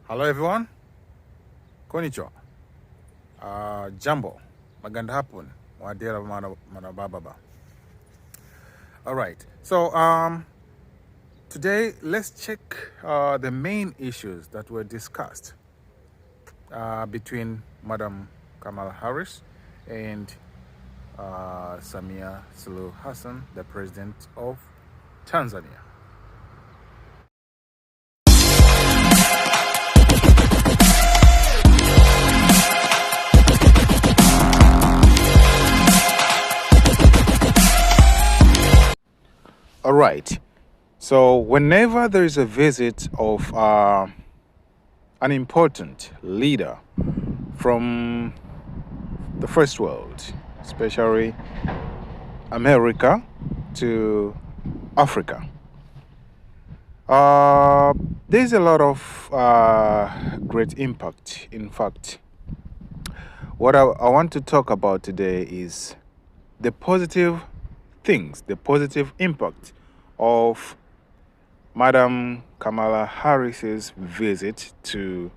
Hello everyone. Konnichiwa. Jambo. Maganda hapon. Mwadira manababa. All right. So today let's check the main issues that were discussed between Madam Kamala Harris and Samia Suluhu Hassan, the president of Tanzania. All right. So whenever there is a visit of an important leader from the first world, especially America to Africa, there's a lot of great impact. In fact, what I want to talk about today is the positive things, the positive impact of Madam Kamala Harris's visit to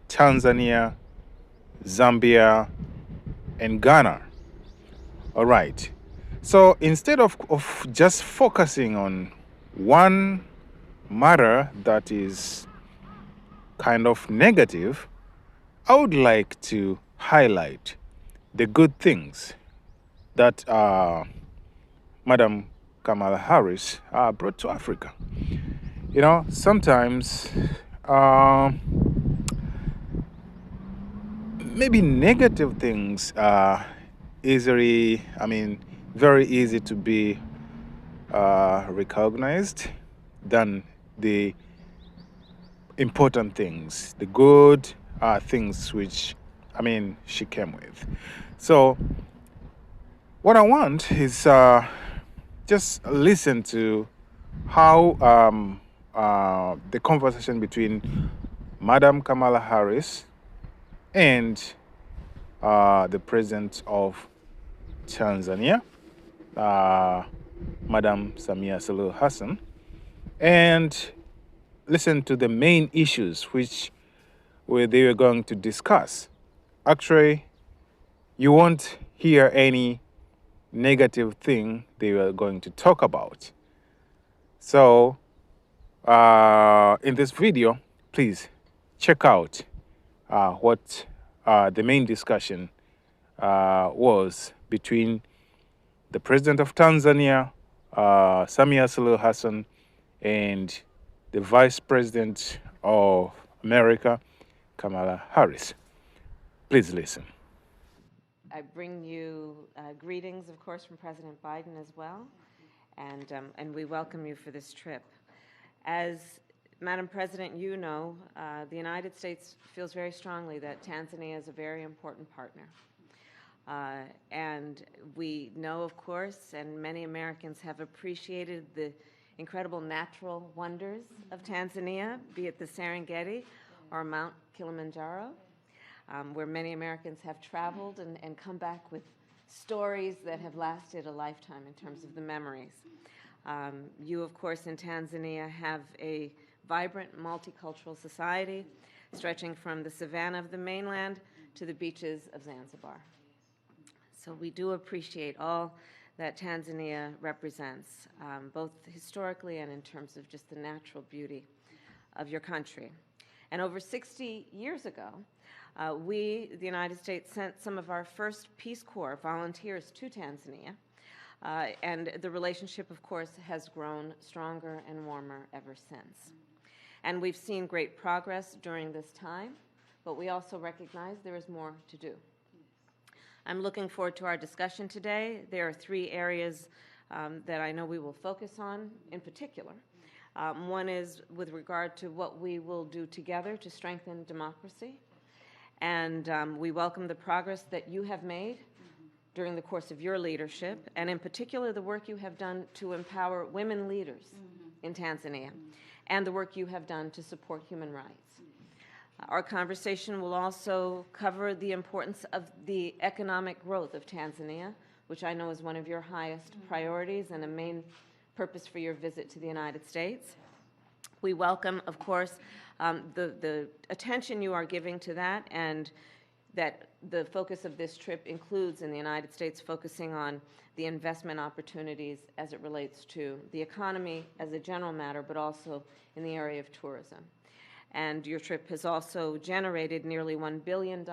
Tanzania, Zambia, and Ghana. All right. So instead of just focusing on one matter that is kind of negative, I would like to highlight the good things that Madam Kamala Harris brought to Africa. You know, sometimes maybe negative things are very easy to be recognized than the important things, the good things which, she came with. So what I want is just listen to how the conversation between Madam Kamala Harris and the president of Tanzania, Madam Samia Suluhu Hassan, and listen to the main issues which they were going to discuss. Actually, you won't hear any negative thing they were going to talk about. So in this video, please check out what the main discussion was between the president of Tanzania, Samia Suluhu Hassan, and the vice president of America, Kamala Harris. Please listen. I bring you greetings, of course, from President Biden as well, and we welcome you for this trip. As Madam President, you know, the United States feels very strongly that Tanzania is a very important partner. And we know, of course, and many Americans have appreciated the incredible natural wonders of Tanzania, be it the Serengeti or Mount Kilimanjaro, where many Americans have traveled and come back with stories that have lasted a lifetime in terms of the memories. You, of course, in Tanzania have a vibrant multicultural society stretching from the savannah of the mainland to the beaches of Zanzibar. So we do appreciate all that Tanzania represents, both historically and in terms of just the natural beauty of your country. And over 60 years ago, we, the United States, sent some of our first Peace Corps volunteers to Tanzania. And the relationship, of course, has grown stronger and warmer ever since. And we've seen great progress during this time, but we also recognize there is more to do. I'm looking forward to our discussion today. There are three areas that I know we will focus on in particular. One is with regard to what we will do together to strengthen democracy. And we welcome the progress that you have made during the course of your leadership, and in particular the work you have done to empower women leaders in Tanzania, and the work you have done to support human rights. Our conversation will also cover the importance of the economic growth of Tanzania, which I know is one of your highest priorities and a main purpose for your visit to the United States. We welcome, of course, the attention you are giving to that, and that the focus of this trip includes in the United States focusing on the investment opportunities as it relates to the economy as a general matter, but also in the area of tourism. And your trip has also generated nearly $1 billion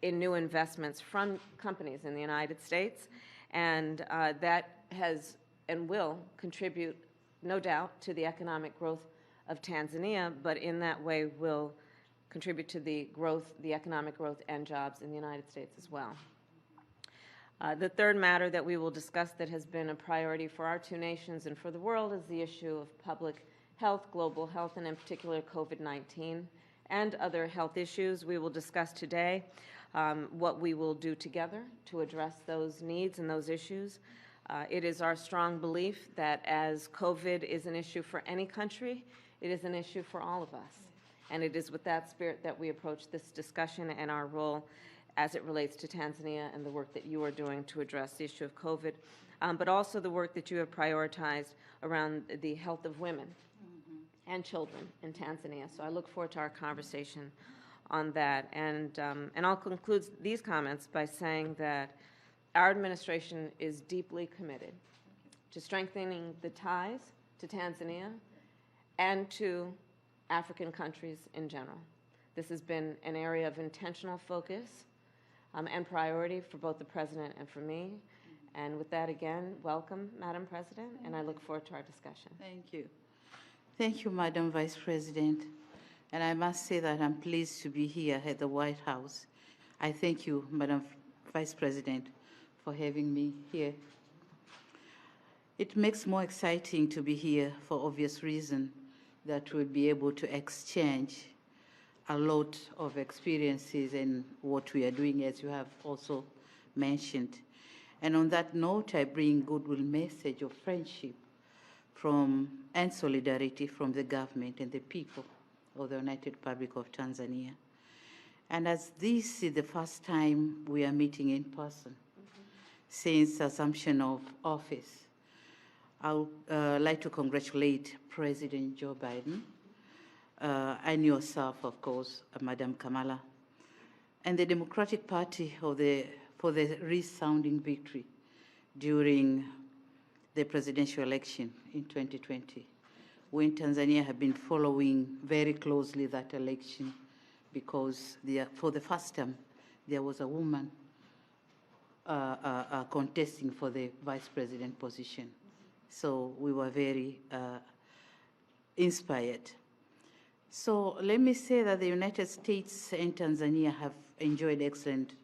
in new investments from companies in the United States, and that has and will contribute, no doubt, to the economic growth of Tanzania, but in that way will contribute to the growth, the economic growth and jobs in the United States as well. The third matter that we will discuss that has been a priority for our two nations and for the world is the issue of public health, global health, and in particular COVID-19 and other health issues. We will discuss today what we will do together to address those needs and those issues. It is our strong belief that as COVID is an issue for any country, it is an issue for all of us. And it is with that spirit that we approach this discussion and our role as it relates to Tanzania and the work that you are doing to address the issue of COVID, but also the work that you have prioritized around the health of women and children in Tanzania. So I look forward to our conversation on that. And I'll conclude these comments by saying that our administration is deeply committed to strengthening the ties to Tanzania and to African countries in general. This has been an area of intentional focus and priority for both the President and for me. And with that, again, welcome, Madam President, and I look forward to our discussion. Thank you. Thank you, Madam Vice President. And I must say that I'm pleased to be here at the White House. I thank you, Madam Vice President, for having me here. It makes more exciting to be here for obvious reason that we'll be able to exchange a lot of experiences in what we are doing, as you have also mentioned. And on that note, I bring goodwill message of friendship and solidarity from the government and the people of the United Republic of Tanzania. And as this is the first time we are meeting in person since assumption of office, I would like to congratulate President Joe Biden and yourself, of course, Madam Kamala, and the Democratic Party for the resounding victory during the presidential election in 2020. We in Tanzania have been following very closely that election because for the first time there was a woman contesting for the vice president position. So we were very inspired. So let me say that the United States and Tanzania have enjoyed excellent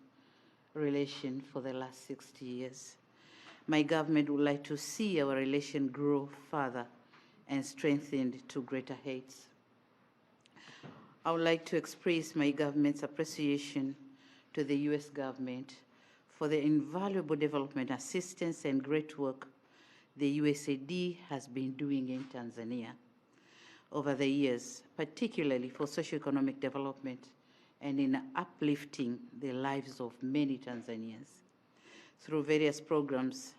relations for the last 60 years. My government would like to see our relation grow further and strengthened to greater heights. I would like to express my government's appreciation to the U.S. government for the invaluable development assistance and great work the USAID has been doing in Tanzania over the years, particularly for socioeconomic development and in uplifting the lives of many Tanzanians through various programs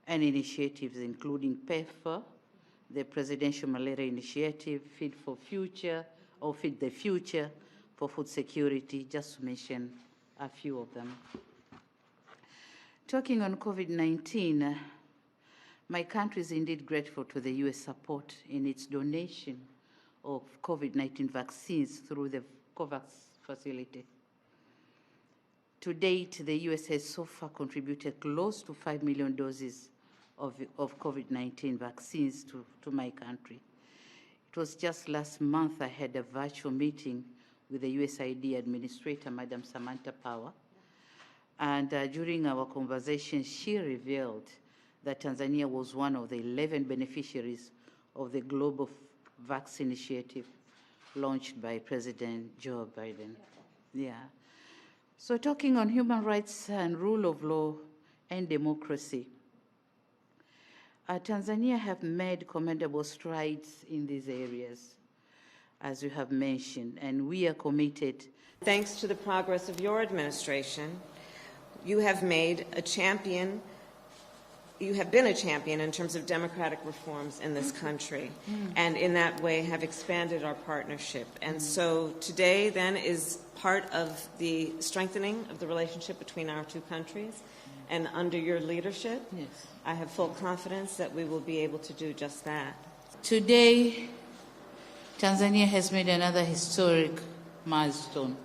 and initiatives, including PEPFAR, the Presidential Malaria Initiative, Feed the Future for food security, just to mention a few of them. Talking on COVID-19, my country is indeed grateful to the U.S. support in its donation of COVID-19 vaccines through the COVAX facility. To date, the U.S. has so far contributed close to 5 million doses of COVID-19 vaccines to my country. It was just last month I had a virtual meeting with the USAID Administrator, Madam Samantha Power, and during our conversation, she revealed that Tanzania was one of the 11 beneficiaries of the Global Vaccine Initiative launched by President Joe Biden. Yeah. So talking on human rights and rule of law and democracy, Tanzania have made commendable strides in these areas, as you have mentioned, and we are committed. Thanks to the progress of your administration, you have made a champion you have been a champion in terms of democratic reforms in this country, and in that way have expanded our partnership. And so today then is part of the strengthening of the relationship between our two countries. And under your leadership, Yes. I have full confidence that we will be able to do just that. Today, Tanzania has made another historic milestone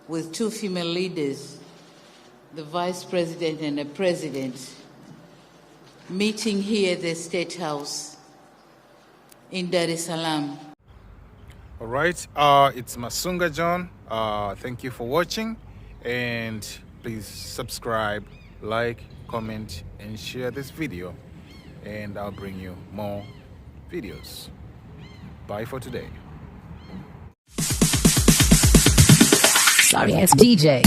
with two female leaders, the Vice President and the President, meeting here at the State House in Dar es Salaam. All right, it's Masunga John. Thank you for watching, and please subscribe, like, comment, and share this video, and I'll bring you more videos. Bye for today. Sorry ass DJ.